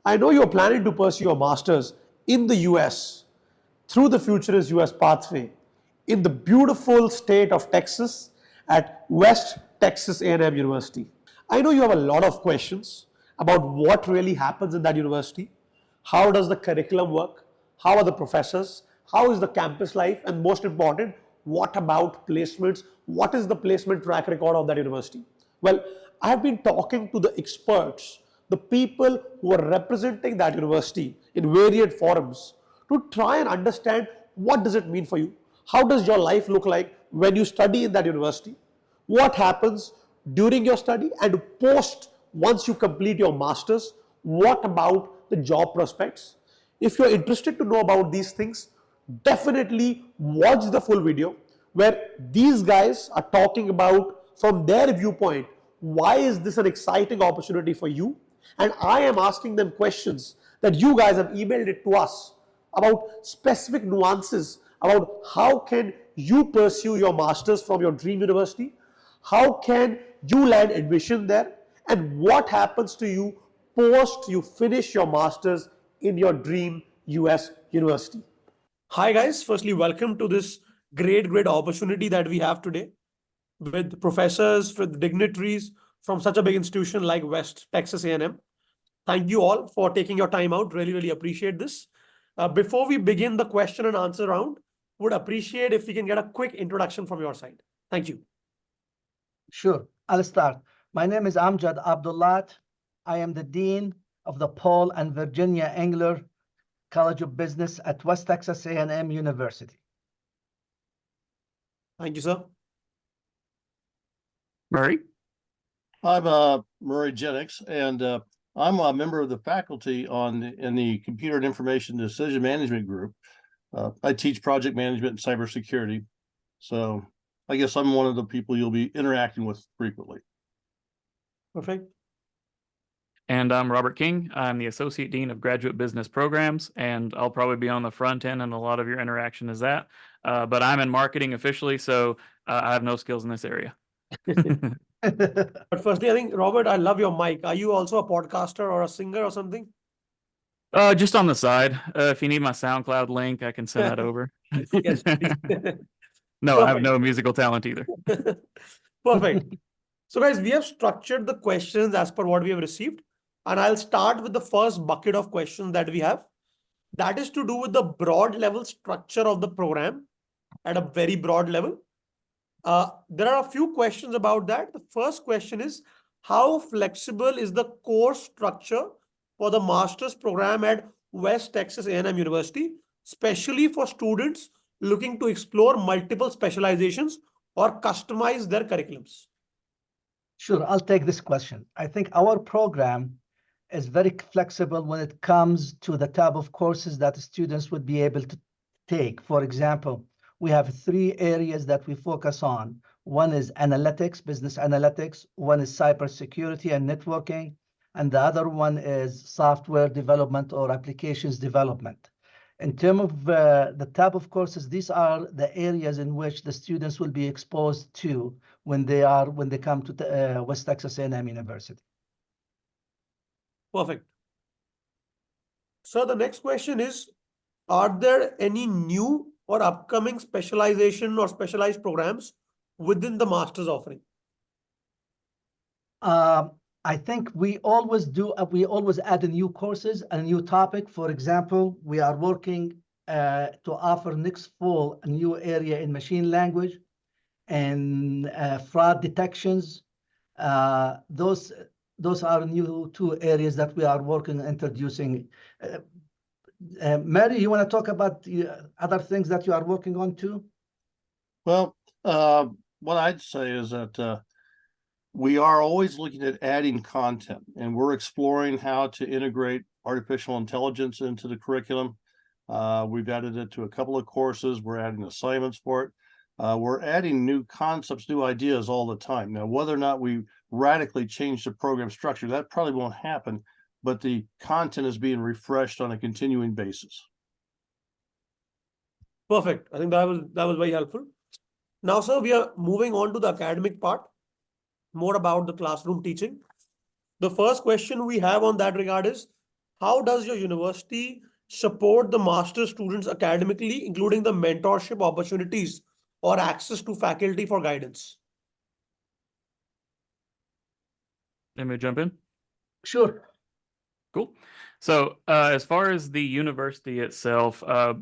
I know you're planning to pursue your master's in the US through the Futurense US Pathway in the beautiful state of Texas at West Texas A&M University. I know you have a lot of questions about what really happens in that university. How does the curriculum work? How are the professors? How is the campus life? And most important, what about placements? What is the placement track record of that university? Well, I have been talking to the experts, the people who are representing that university in varied forums to try and understand what does it mean for you? How does your life look like when you study in that university? What happens during your study and post once you complete your master's? What about the job prospects? If you're interested to know about these things, definitely watch the full video where these guys are talking about from their viewpoint why is this an exciting opportunity for you, and I am asking them questions that you guys have emailed it to us about specific nuances about how can you pursue your masters from your dream university, how can you land admission there, and what happens to you post you finish your masters in your dream US university. Hi guys, firstly welcome to this great opportunity that we have today with professors, with dignitaries from such a big institution like West Texas A&M. Thank you all for taking your time out. Really appreciate this. Before we begin the question and answer round, would appreciate if we can get a quick introduction from your side. Thank you. Sure, I'll start. My name is Amjad Abdullat. I am the Dean of the Paul and Virginia Engler College of Business at West Texas A&M University. Thank you, sir. Murray? I'm Murray Jennings, and I'm a member of the faculty in the Computer and Information Decision Management Group. I teach project management and cybersecurity, so I guess I'm one of the people you'll be interacting with frequently. Perfect. And I'm Robert King. I'm the Associate Dean of Graduate Business Programs, and I'll probably be on the front end, and a lot of your interaction is that. But I'm in marketing officially, so I have no skills in this area. But firstly, I think, Robert, I love your mic. Are you also a podcaster or a singer or something? Just on the side. If you need my SoundCloud link, I can send that over. Yes, please. No, Perfect. I have no musical talent either. Perfect. So guys, we have structured the questions as per what we have received. And I'll start with the first bucket of questions that we have. That is to do with the broad level structure of the program at a very broad level. There are a few questions about that. The first question is, how flexible is the course structure for the master's program at West Texas A&M University, especially for students looking to explore multiple specializations or customize their curriculums? Sure, I'll take this question. I think our program is very flexible when it comes to the type of courses that students would be able to take. For example, we have 3 areas that we focus on. One is analytics, business analytics. One is cybersecurity and networking. And the other one is software development or applications development. In terms of the type of courses, these are the areas in which the students will be exposed to when they come to West Texas A&M University. Perfect. So the next question is, are there any new or upcoming specialization or specialized programs within the master's offering? I think we always add new courses, a new topic. For example, we are working to offer next fall a new area in machine language and fraud detections. Those are new 2 areas that we are working on introducing. Mary, you want to talk about other things that you are working on too? Well, what I'd say is that we are always looking at adding content, and we're exploring how to integrate artificial intelligence into the curriculum. We've added it to a couple of courses. We're adding assignments for it. We're adding new concepts, new ideas all the time. Now, whether or not we radically change the program structure, that probably won't happen, but the content is being refreshed on a continuing basis. Perfect. I think that was very helpful. Now, sir, we are moving on to the academic part, more about the classroom teaching. The first question we have on that regard is, how does your university support the master's students academically, including the mentorship opportunities or access to faculty for guidance? Let me jump in. Sure. Cool. So as far as the university itself, a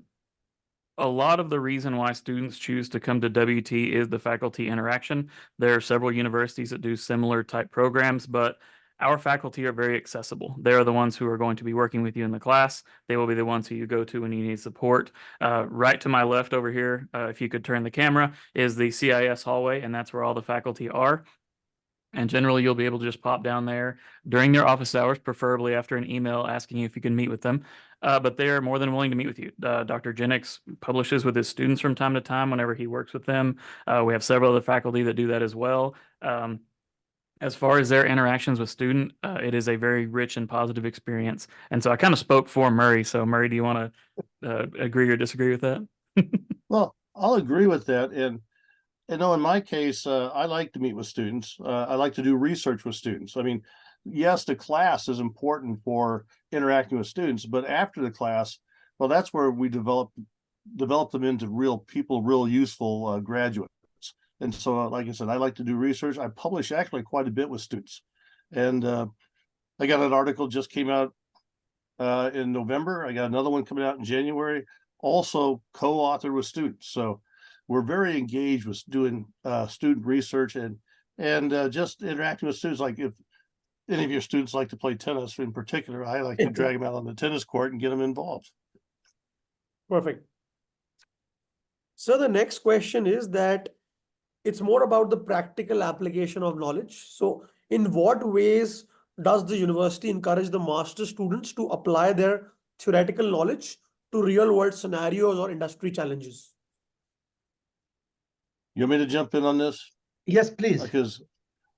lot of the reason why students choose to come to WT is the faculty interaction. There are several universities that do similar type programs, but our faculty are very accessible. They're the ones who are going to be working with you in the class. They will be the ones who you go to when you need support. Right to my left over here, if you could turn the camera, is the CIS hallway, and that's where all the faculty are. And generally, you'll be able to just pop down there during their office hours, preferably after an email asking you if you can meet with them. But they are more than willing to meet with you. Dr. Jennings publishes with his students from time to time whenever he works with them. We have several other faculty that do that as well. As far as their interactions with student, it is a very rich and positive experience. And so I kind of spoke for Murray. So Murray, do you want to agree or disagree with that? Well, I'll agree with that. And in my case, I like to meet with students. I like to do research with students. I mean, yes, the class is important for interacting with students, but after the class, well, that's where we develop them into real people, real useful graduates. And so, like I said, I like to do research. I publish actually quite a bit with students. And I got an article just came out in November. I got another one coming out in January, also co-authored with students. So we're very engaged with doing student research and just interacting with students. Like if any of your students like to play tennis in particular, I like to drag them out on the tennis court and get them involved. Perfect. So the next question is that it's more about the practical application of knowledge. So in what ways does the university encourage the master students to apply their theoretical knowledge to real world scenarios or industry challenges? You want me to jump in on this? Yes, please. Because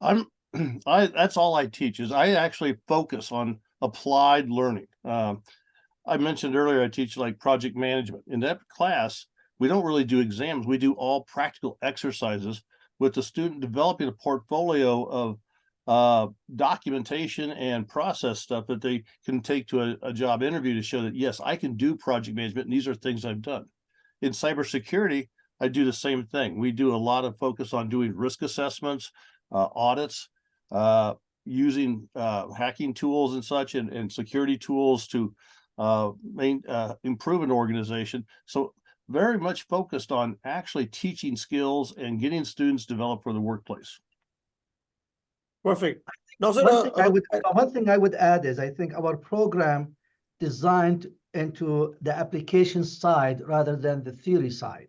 that's all I teach is I actually focus on applied learning. I mentioned earlier, I teach like project management. In that class, we don't really do exams. We do all practical exercises with the student developing a portfolio of documentation and process stuff that they can take to a job interview to show that, yes, I can do project management and these are things I've done. In cybersecurity, I do the same thing. We do a lot of focus on doing risk assessments, audits, using hacking tools and such and security tools to improve an organization. So very much focused on actually teaching skills and getting students developed for the workplace. Perfect. Now, sir, one thing I would add is I think our program designed into the application side rather than the theory side.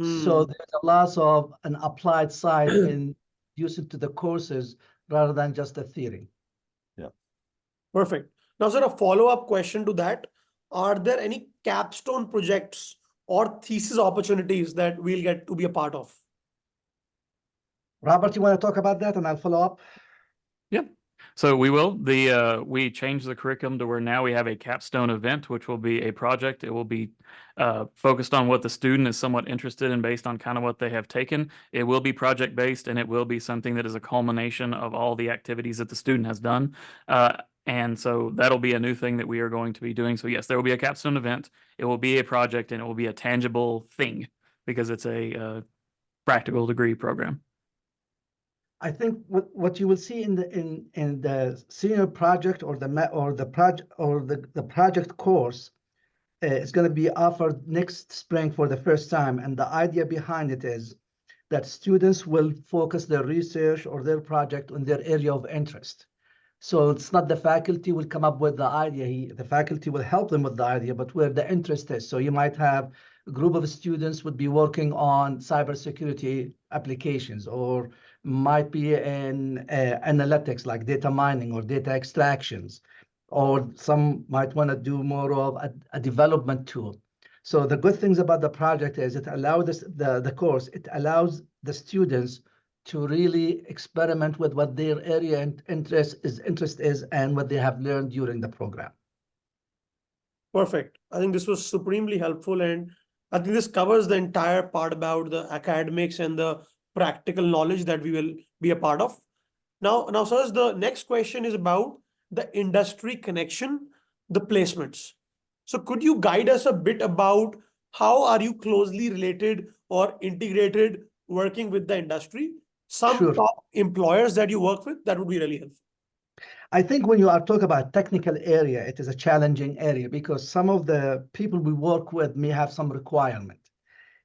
So there's a lot of an applied side in use it to the courses rather than just the theory. Yeah. Perfect. Now, sir, a follow-up question to that. Are there any capstone projects or thesis opportunities that we'll get to be a part of? Robert, you want to talk about that and I'll follow up? Yep. So we will. We changed the curriculum to where now we have a capstone event, which will be a project. It will be focused on what the student is somewhat interested in based on kind of what they have taken. It will be project based and it will be something that is a culmination of all the activities that the student has done. And so that'll be a new thing that we are going to be doing. So yes, there will be a capstone event. It will be a project and it will be a tangible thing because it's a practical degree program. I think what you will see in the senior project or the project course is going to be offered next spring for the first time, and the idea behind it is that students will focus their research or their project on their area of interest. So it's not the faculty will come up with the idea, the faculty will help them with the idea, but where the interest is. So you might have a group of students would be working on cybersecurity applications, or might be in analytics like data mining or data extractions, or some might want to do more of a development tool. So the good things about the project is it allows the course, it allows the students to really experiment with what their area and interest is and what they have learned during the program. Perfect. I think this was supremely helpful, and I think this covers the entire part about the academics and the practical knowledge that we will be a part of. Now, sir, the next question is about the industry connection. the placements. So could you guide us a bit about how are you closely related or integrated working with the industry? Some Sure. top employers that you work with, that would be really helpful. I think when you are talking about technical area, it is a challenging area because some of the people we work with may have some requirement.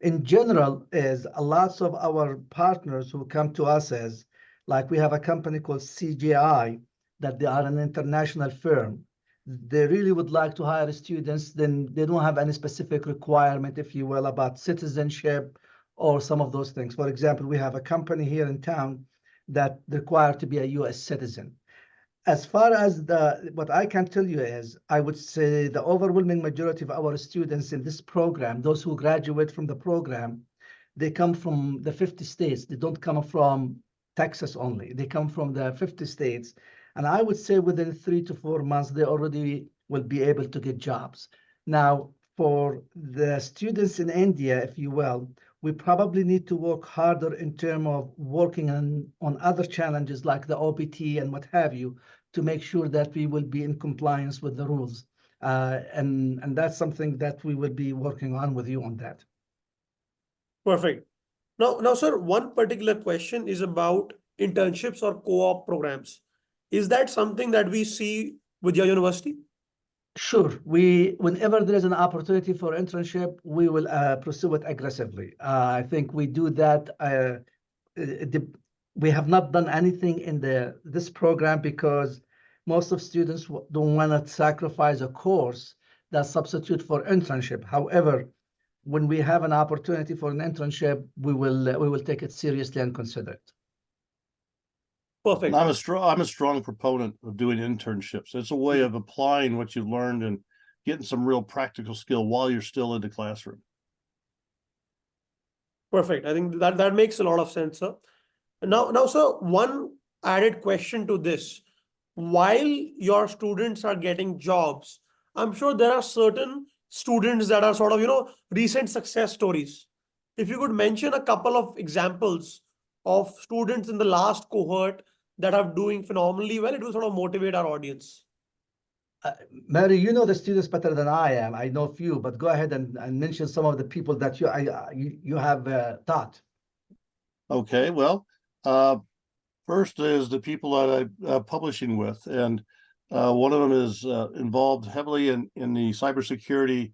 In general, is a lots of our partners who come to us as, like we have a company called CGI, that they are an international firm. They really would like to hire students, then they don't have any specific requirement, if you will, about citizenship or some of those things. For example, we have a company here in town that require to be a US citizen. As far as what I can tell you is, I would say the overwhelming majority of our students in this program, those who graduate from the program, they come from the 50 states. They don't come from Texas only. They come from the 50 states. And I would say within 3 to 4 months, they already will be able to get jobs. Now, for the students in India, if you will, we probably need to work harder in terms of working on other challenges like the OPT and what have you, to make sure that we will be in compliance with the rules. And that's something that we will be working on with you on that. Perfect. Now, sir, one particular question is about internships or co-op programs. Is that something that we see with your university? Sure. Whenever there is an opportunity for internship, we will pursue it aggressively. I think we do that. We have not done anything in this program because most of students don't want to sacrifice a course that substitute for internship. However, when we have an opportunity for an internship, we will take it seriously and consider it. Perfect. And I'm a strong proponent of doing internships. It's a way of applying what you've learned and getting some real practical skill while you're still in the classroom. Perfect. I think that makes a lot of sense, sir. Now, sir, one added question to this. While your students are getting jobs, I'm sure there are certain students that are sort of, recent success stories. If you could mention a couple of examples of students in the last cohort that are doing phenomenally well, it will sort of motivate our audience. Mary, you know the students better than I am. I know few, but go ahead and mention some of the people that you have taught. Okay, well, first is the people that I'm publishing with, and one of them is involved heavily in the cybersecurity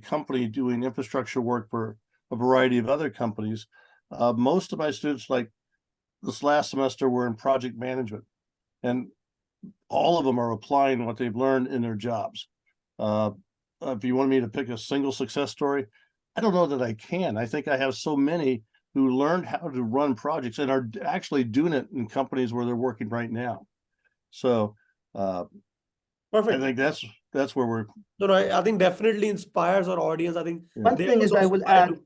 company doing infrastructure work for a variety of other companies. Most of my students, like this last semester, were in project management, and all of them are applying what they've learned in their jobs. If you want me to pick a single success story, I don't know that I can. I think I have so many who learned how to run projects and are actually doing it in companies where they're working right now. So Perfect. I think that's where we're. No, I think definitely inspires our audience. I think One they thing is, also I will aspire add, to-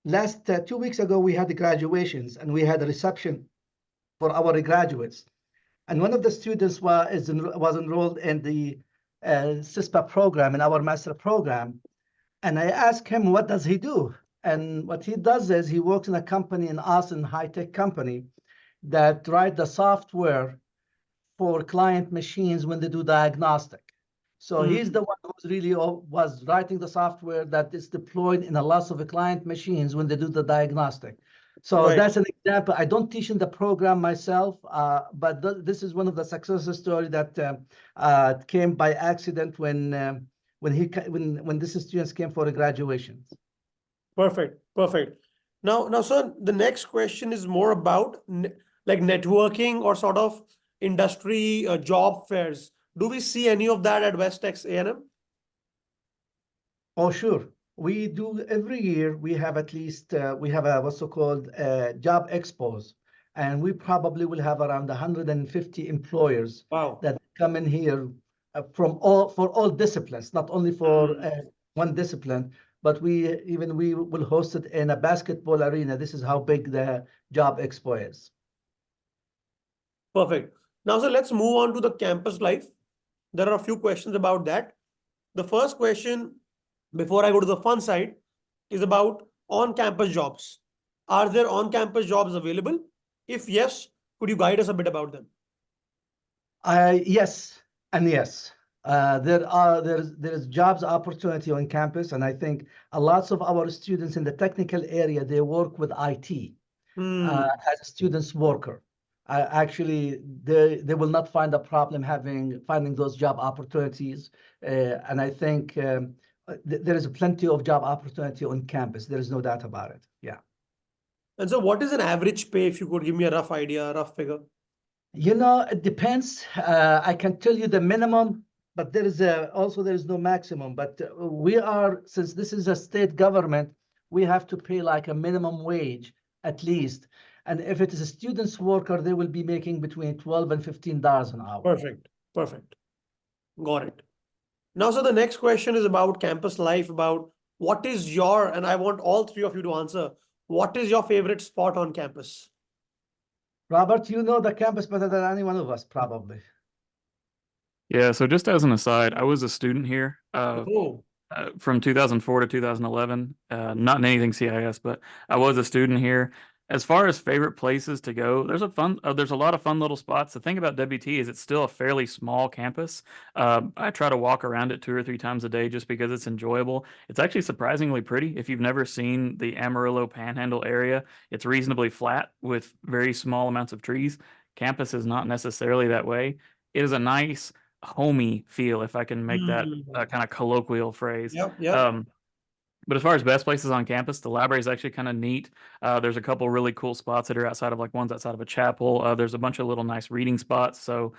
last 2 weeks ago, we had the graduations and we had a reception for our graduates. And one of the students was enrolled in the CISPA program, in our master program. And I asked him, what does he do? And what he does is he works in a company in Austin, high-tech company, that write the software for client machines when they do diagnostic. So he's the one who's really was writing the software that is deployed in a lot of the client machines when they do the diagnostic. So Right. that's an example. I don't teach in the program myself, but this is one of the success stories that came by accident when these students came for the graduations. Perfect. Now, sir, the next question is more about like networking or sort of industry job fairs. Do we see any of that at West Texas A&M? Oh, sure. We do every year. We have at least we have a what's so-called job expos, and we probably will have around 150 employers Wow. that come in here for all disciplines, not only for one discipline, but we will host it in a basketball arena. This is how big the job expo is. Perfect. Now, sir, let's move on to the campus life. There are a few questions about that. The first question, before I go to the fun side, is about on-campus jobs. Are there on-campus jobs available? If yes, could you guide us a bit about them? Yes and yes. There's jobs opportunity on campus, and I think a lots of our students in the technical area, they work with IT as a students worker. Actually, they will not find a problem finding those job opportunities, and I think there is plenty of job opportunity on campus. There is no doubt about it. Yeah. And so what is an average pay, if you could give me a rough idea, a rough figure? You know, it depends. I can tell you the minimum, but there is no maximum. But since this is a state government, we have to pay like a minimum wage at least. And if it is a student's worker, they will be making between $12 and $15 an hour. Perfect. Got it. Now, so the next question is about campus life, about what is and I want all three of you to answer, what is your favorite spot on campus? Robert, you know the campus better than any one of us, probably. Yeah, so just as an aside, I was a student here Oh, from 2004 to 2011. Not in anything CIS, but I was a student here. As far as favorite places to go, there's a lot of fun little spots. The thing about WT is it's still a fairly small campus. I try to walk around it 2 or 3 times a day just because it's enjoyable. It's actually surprisingly pretty. If you've never seen the Amarillo Panhandle area, it's reasonably flat with very small amounts of trees. Campus is not necessarily that way. It is a nice, homey feel, if I can make that kind of colloquial phrase. Yep. But as far as best places on campus, the library is actually kind of neat. There's a couple really cool spots that are outside of one's outside of a chapel. There's a bunch of little nice reading spots. So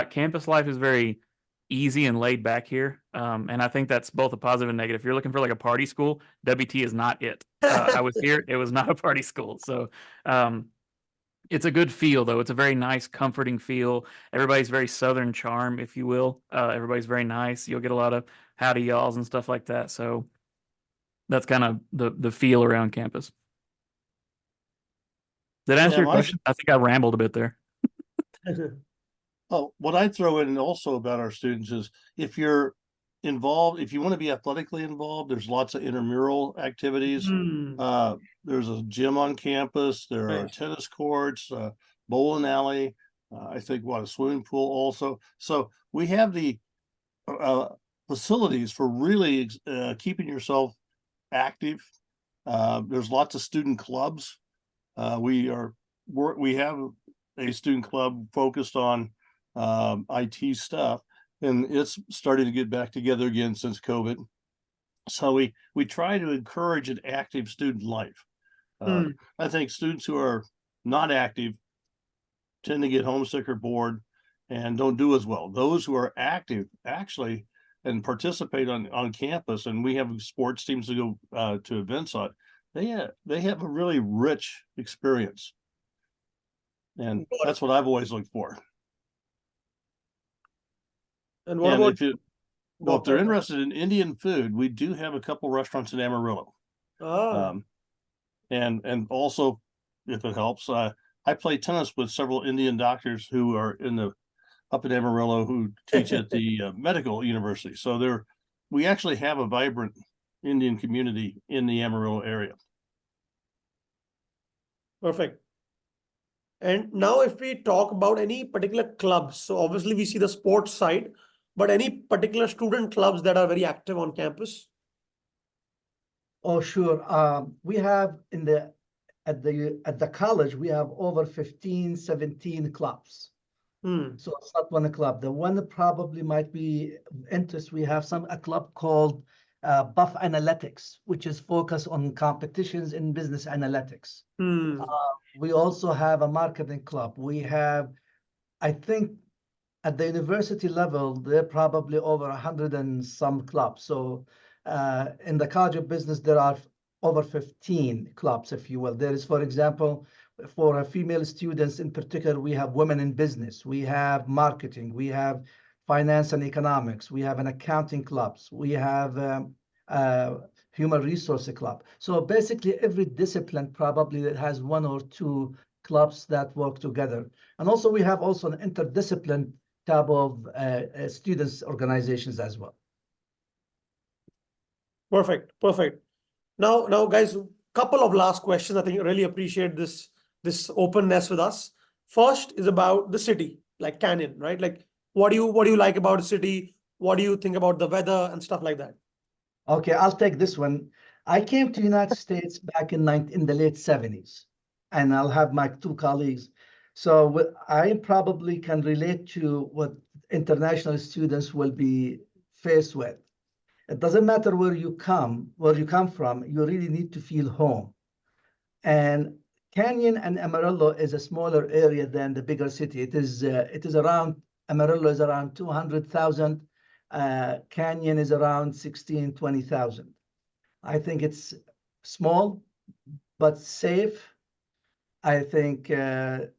campus life is very easy and laid back here. And I think that's both a positive and negative. If you're looking for like a party school, WT is not it. I was here. It was not a party school. So it's a good feel, though. It's a very nice, comforting feel. Everybody's very Southern charm, if you will. Everybody's very nice. You'll get a lot of howdy y'alls and stuff like that. So that's kind of the feel around campus. Did that answer your question? I think I rambled a bit there. Oh, what I throw in also about our students is if you're involved, if you want to be athletically involved, there's lots of intramural activities. There's a gym on campus. There are tennis courts, bowling alley. I think a swimming pool also. So we have the facilities for really keeping yourself active. There's lots of student clubs. We have a student club focused on IT stuff, and it's starting to get back together again since COVID. So we try to encourage an active student life. I think students who are not active tend to get homesick or bored and don't do as well. Those who are active actually and participate on campus, and we have sports teams to go to events on, they have a really rich experience. And that's what I've always looked for. And what about if they're interested in Indian food, we do have a couple restaurants in Amarillo. And also, if it helps, I play tennis with several Indian doctors who are up in Amarillo who teach at the medical university. So we actually have a vibrant Indian community in the Amarillo area. Perfect. And now if we talk about any particular clubs, so obviously we see the sports side, but any particular student clubs that are very active on campus? Oh, sure. We have at the college, we have over 15, 17 clubs. So it's not one club. The one that probably might be interest, we have a club called Buff Analytics, which is focused on competitions in business analytics. We also have a marketing club. We have, I think, at the university level, there are probably over 100 and some clubs. So in the College of Business, there are over 15 clubs, if you will. There is, for example, for female students in particular, we have Women in Business, we have marketing, we have finance and economics, we have an accounting clubs, we have human resource club. So basically every discipline probably that has 1 or 2 clubs that work together. And also we have also an interdiscipline type of students organizations as well. Perfect. Now guys, couple of last questions. I think I really appreciate this openness with us. First is about the city, like Canyon, right? Like what do you like about the city? What do you think about the weather and stuff like that? Okay, I'll take this one. I came to the United States back in the late 70s, and I'll have my two colleagues. So I probably can relate to what international students will be faced with. It doesn't matter where you come from, you really need to feel home. And Canyon and Amarillo is a smaller area than the bigger city. It is around, Amarillo is around 200,000. Canyon is around 16, 20,000. I think it's small, but safe. I think the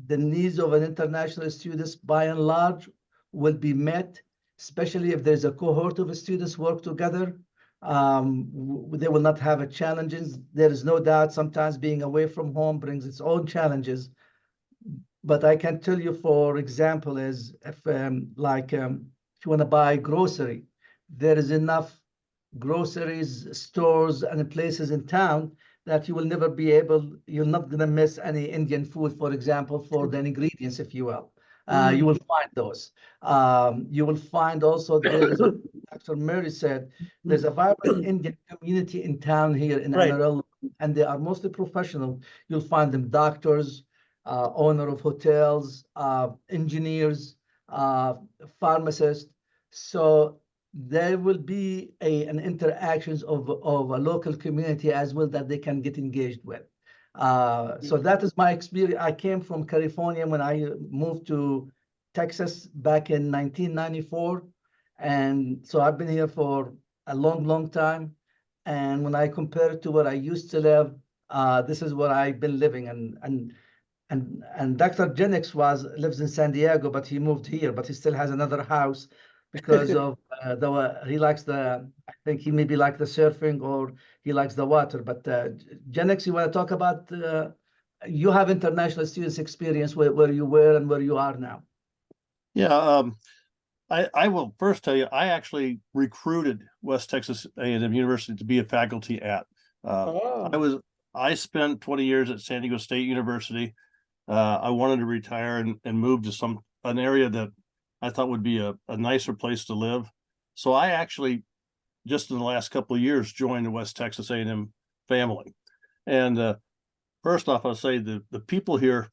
needs of an international students by and large will be met, especially if there's a cohort of students work together. They will not have a challenges. There is no doubt sometimes being away from home brings its own challenges. But I can tell you, for example, is if if you want to buy grocery, there is enough groceries, stores, and places in town that you will never be able, you're not going to miss any Indian food, for example, for the ingredients, if you will. You will find those. You will find also there is, Dr. Mary said, there's a vibrant Indian community in town here in Amarillo, and they are mostly professional. You'll find them doctors, owner of hotels, engineers, pharmacists. So there will be an interactions of a local community as well that they can get engaged with. So that is my experience. I came from California when I moved to Texas back in 1994. And so I've been here for a long, long time. And when I compare it to where I used to live, this is where I've been living. And Dr. Jennings lives in San Diego, but he moved here, but he still has another house because of he likes I think he maybe like the surfing or he likes the water. But Jennings, you want to talk about, you have international students experience where you were and where you are now. Yeah, I will first tell you, I actually recruited West Texas A&M University to be a faculty at. I spent 20 years at San Diego State University. I wanted to retire and move to an area that I thought would be a nicer place to live. So I actually, just in the last couple of years, joined the West Texas A&M family. And first off, I'll say the people here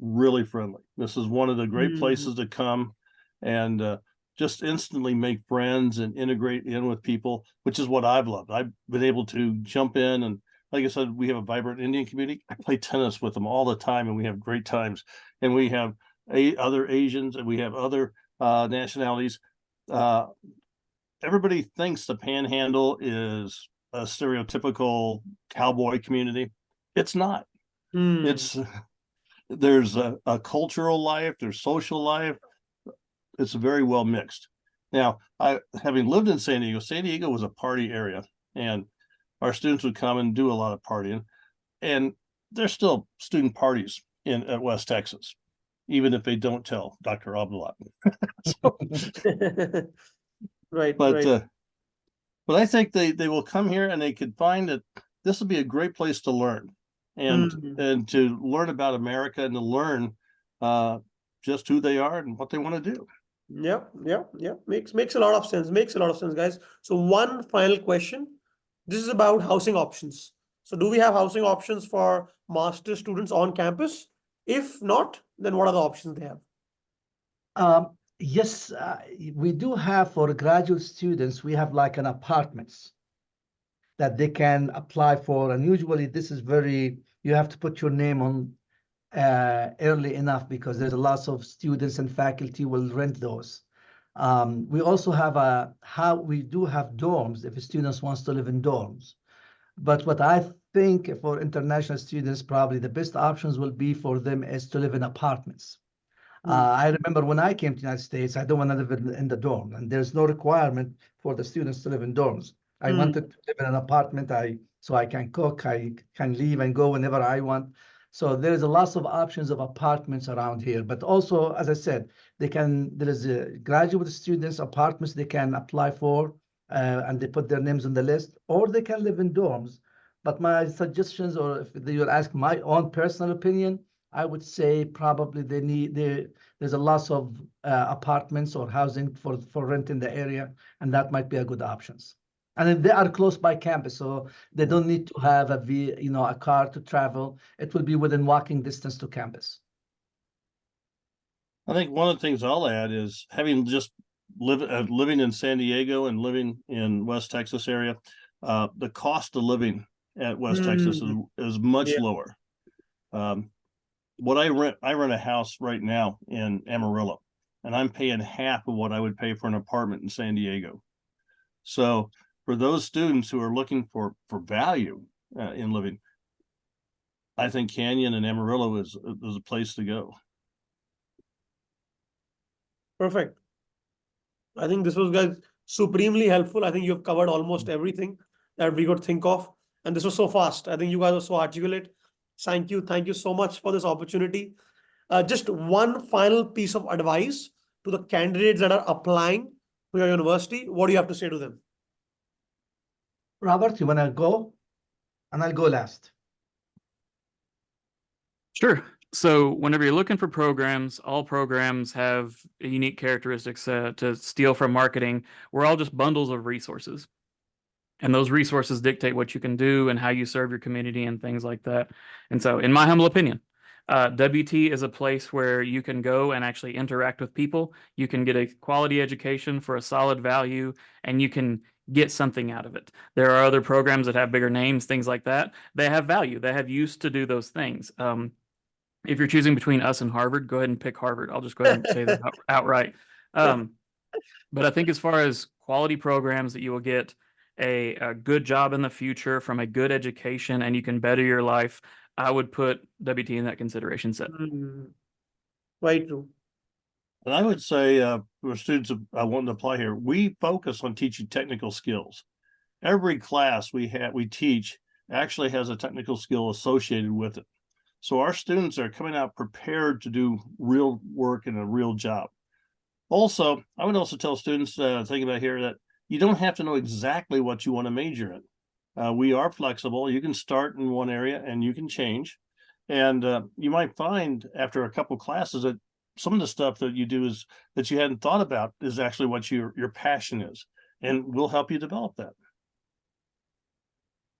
really friendly. This is one of the great places to come and just instantly make friends and integrate in with people, which is what I've loved. I've been able to jump in, and like I said, we have a vibrant Indian community. I play tennis with them all the time, and we have great times. And we have other Asians, and we have other nationalities. Everybody thinks the Panhandle is a stereotypical cowboy community. It's not. There's a cultural life, there's social life. It's very well mixed. Now, having lived in San Diego was a party area, and our students would come and do a lot of partying, and there's still student parties at West Texas, even if they don't tell Dr. Abdullat. But I think they will come here and they could find that this will be a great place to learn and to learn about America and to learn just who they are and what they want to do. Yeah. Makes a lot of sense. Makes a lot of sense, guys. So one final question. This is about housing options. So do we have housing options for master students on campus? If not, then what are the options they have? Yes, we do have for graduate students, we have like an apartments that they can apply for. And usually this is you have to put your name on early enough because there's a lot of students and faculty will rent those. We also have we do have dorms if a student wants to live in dorms. But what I think for international students, probably the best options will be for them is to live in apartments. I remember when I came to the United States, I don't want to live in the dorm, and there's no requirement for the students to live in dorms. I wanted to live in an apartment, so I can cook, I can leave and go whenever I want. So there's a lot of options of apartments around here. But also, as I said, there is graduate students apartments they can apply for, and they put their names on the list, or they can live in dorms. But my suggestions, or if you ask my own personal opinion, I would say probably there's a loss of apartments or housing for rent in the area, and that might be a good options. And then they are close by campus, so they don't need to have a car to travel. It will be within walking distance to campus. I think one of the things I'll add is having just living in San Diego and living in West Texas area, the cost of living at West Texas is much lower. What I rent a house right now in Amarillo, and I'm paying half of what I would pay for an apartment in San Diego. So for those students who are looking for value in living, I think Canyon and Amarillo is a place to go. Perfect. I think this was, guys, supremely helpful. I think you've covered almost everything that we could think of. And this was so fast. I think you guys are so articulate. Thank you. Thank you so much for this opportunity. Just one final piece of advice to the candidates that are applying to your university. What do you have to say to them? Robert, you want to go? And I'll go last. Sure. So whenever you're looking for programs, all programs have unique characteristics to steal from marketing. We're all just bundles of resources. And those resources dictate what you can do and how you serve your community and things like that. And so in my humble opinion, WT is a place where you can go and actually interact with people. You can get a quality education for a solid value, and you can get something out of it. There are other programs that have bigger names, things like that. They have value. They have use to do those things. If you're choosing between us and Harvard, go ahead and pick Harvard. I'll just go ahead and say that outright. But I think as far as quality programs that you will get a good job in the future from a good education and you can better your life, I would put WT in that consideration set. Quite true. And I would say for students wanting to apply here, we focus on teaching technical skills. Every class we teach actually has a technical skill associated with it. So our students are coming out prepared to do real work and a real job. Also, I would also tell students thinking about here that you don't have to know exactly what you want to major in. We are flexible. You can start in one area and you can change. And you might find after a couple classes that some of the stuff that you do is that you hadn't thought about is actually what your passion is, and we'll help you develop that.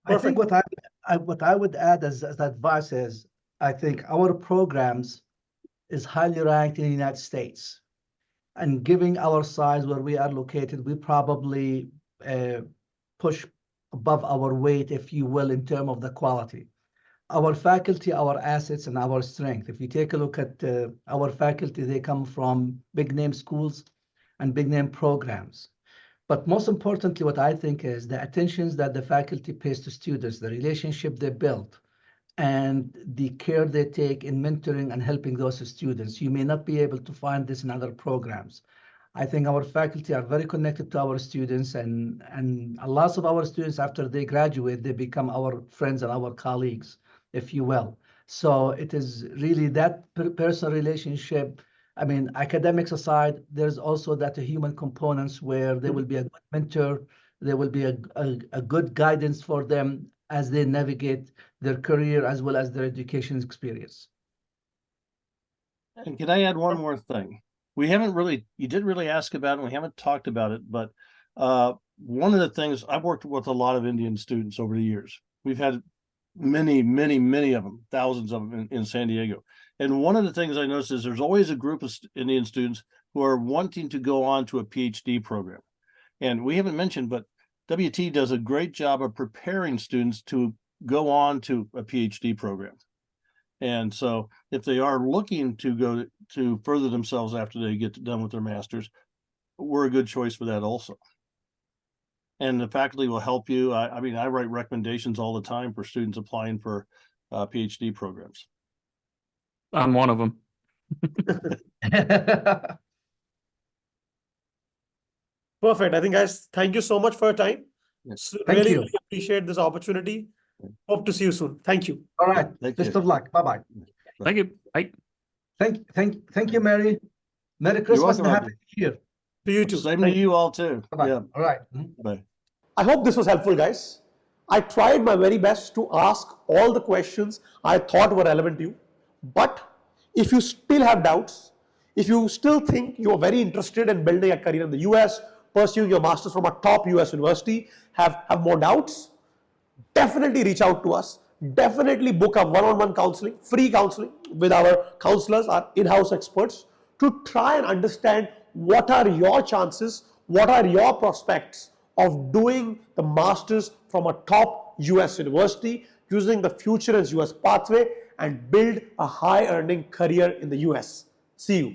I think what I would add as advice is, I think our programs is highly ranked in the United States. And given our size where we are located, we probably push above our weight, if you will, in terms of the quality. Our faculty, our assets, and our strength. If you take a look at our faculty, they come from big name schools and big name programs. But most importantly, what I think is the attentions that the faculty pays to students, the relationship they build, and the care they take in mentoring and helping those students. You may not be able to find this in other programs. I think our faculty are very connected to our students, and a lot of our students, after they graduate, they become our friends and our colleagues, if you will. So it is really that personal relationship. I mean, academics aside, there's also that human components where there will be a good mentor, there will be a good guidance for them as they navigate their career as well as their education experience. And can I add one more thing? You didn't really ask about it, and we haven't talked about it, but one of the things, I've worked with a lot of Indian students over the years. We've had many of them, thousands of them in San Diego. And one of the things I noticed is there's always a group of Indian students who are wanting to go on to a PhD program. And we haven't mentioned, but WT does a great job of preparing students to go on to a PhD program. And so if they are looking to go to further themselves after they get done with their master's, we're a good choice for that also. And the faculty will help you. I mean, I write recommendations all the time for students applying for PhD programs. I'm one of them. Perfect. I think, guys, thank you so much for your time. Yes. Thank you. Really appreciate this opportunity. Hope to see you soon. Thank you. All right. Thank Best you. of luck. Bye-bye. Thank you. Bye. Thank you, Mary. Merry Christmas and welcome, Happy New Year. To you too. Same to you all too. Bye-bye. Yeah. All right. Bye. I hope this was helpful, guys. I tried my very best to ask all the questions I thought were relevant to you. But if you still have doubts, if you still think you are very interested in building a career in the US, pursuing your master's from a top US university, have more doubts, definitely reach out to us. Definitely book a one-on-one counseling, free counseling with our counselors, our in-house experts, to try and understand what are your chances, what are your prospects of doing the master's from a top US university using the Futurense US Pathway and build a high earning career in the US. See you.